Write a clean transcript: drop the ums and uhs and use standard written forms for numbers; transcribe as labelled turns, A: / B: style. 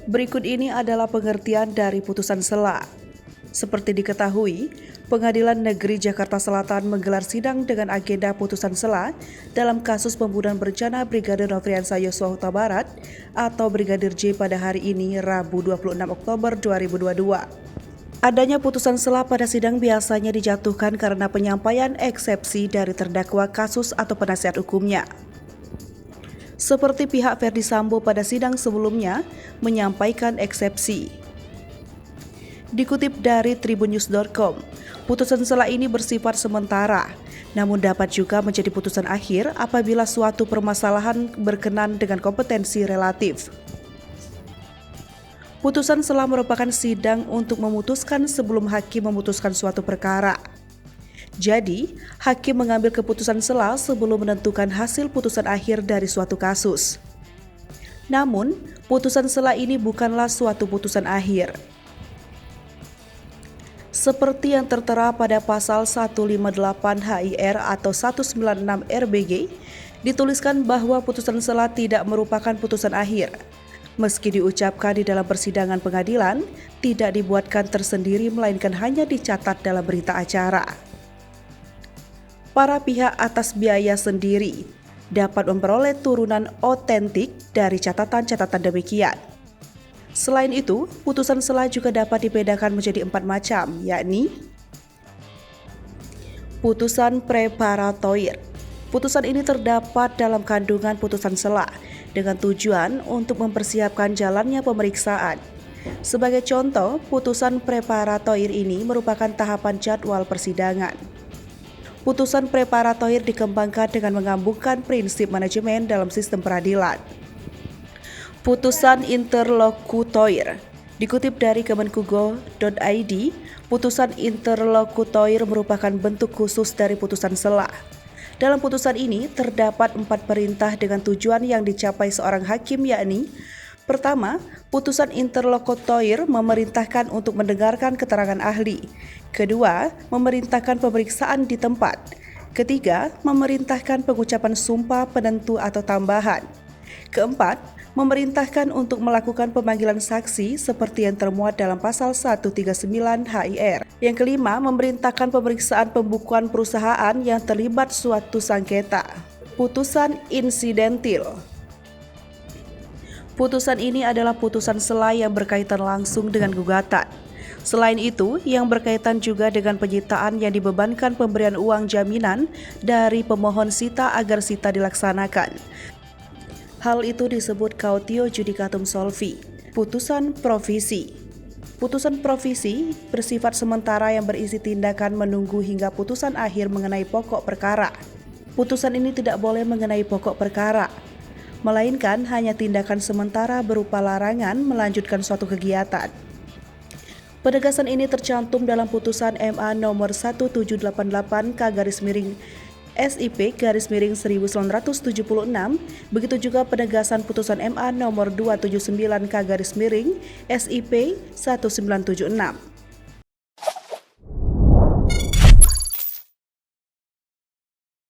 A: Berikut ini adalah pengertian dari putusan sela. Seperti diketahui, Pengadilan Negeri Jakarta Selatan menggelar sidang dengan agenda putusan sela dalam kasus pembunuhan berencana Brigadir Nofriansah Yosua Huta Barat atau Brigadir J pada hari ini, Rabu 26 Oktober 2022. Adanya putusan sela pada sidang biasanya dijatuhkan karena penyampaian eksepsi dari terdakwa kasus atau penasihat hukumnya. Seperti pihak Ferdy Sambo pada sidang sebelumnya menyampaikan eksepsi. Dikutip dari tribunnews.com, putusan sela ini bersifat sementara, namun dapat juga menjadi putusan akhir apabila suatu permasalahan berkenan dengan kompetensi relatif. Putusan sela merupakan sidang untuk memutuskan sebelum hakim memutuskan suatu perkara. Jadi, hakim mengambil keputusan sela sebelum menentukan hasil putusan akhir dari suatu kasus. Namun, putusan sela ini bukanlah suatu putusan akhir. Seperti yang tertera pada pasal 158 HIR atau 196 RBG, dituliskan bahwa putusan sela tidak merupakan putusan akhir. Meski diucapkan di dalam persidangan pengadilan, tidak dibuatkan tersendiri melainkan hanya dicatat dalam berita acara. Para pihak atas biaya sendiri dapat memperoleh turunan otentik dari catatan-catatan demikian. Selain itu, putusan sela juga dapat dibedakan menjadi 4 macam, yakni putusan preparatoir. Putusan ini terdapat dalam kandungan putusan sela dengan tujuan untuk mempersiapkan jalannya pemeriksaan. Sebagai contoh, putusan preparatoir ini merupakan tahapan jadwal persidangan. Putusan preparatoir dikembangkan dengan menggabungkan prinsip manajemen dalam sistem peradilan. Putusan interlokutoir. Dikutip dari kemenkugo.id, putusan interlokutoir merupakan bentuk khusus dari putusan sela. Dalam putusan ini terdapat 4 perintah dengan tujuan yang dicapai seorang hakim, yakni: pertama, putusan interlokutoir memerintahkan untuk mendengarkan keterangan ahli. Kedua, memerintahkan pemeriksaan di tempat. Ketiga, memerintahkan pengucapan sumpah penentu atau tambahan. Keempat, memerintahkan untuk melakukan pemanggilan saksi seperti yang termuat dalam pasal 139 HIR. Yang kelima, memerintahkan pemeriksaan pembukuan perusahaan yang terlibat suatu sengketa. Putusan insidentil. Putusan ini adalah putusan sela yang berkaitan langsung dengan gugatan. Selain itu, yang berkaitan juga dengan penyitaan yang dibebankan pemberian uang jaminan dari pemohon sita agar sita dilaksanakan. Hal itu disebut cautio judicatum solvi. Putusan provisi. Putusan provisi bersifat sementara yang berisi tindakan menunggu hingga putusan akhir mengenai pokok perkara. Putusan ini tidak boleh mengenai pokok perkara, melainkan hanya tindakan sementara berupa larangan melanjutkan suatu kegiatan. Penegasan ini tercantum dalam putusan MA nomor 1788/SIP-1976, begitu juga penegasan putusan MA nomor 279/SIP-1976.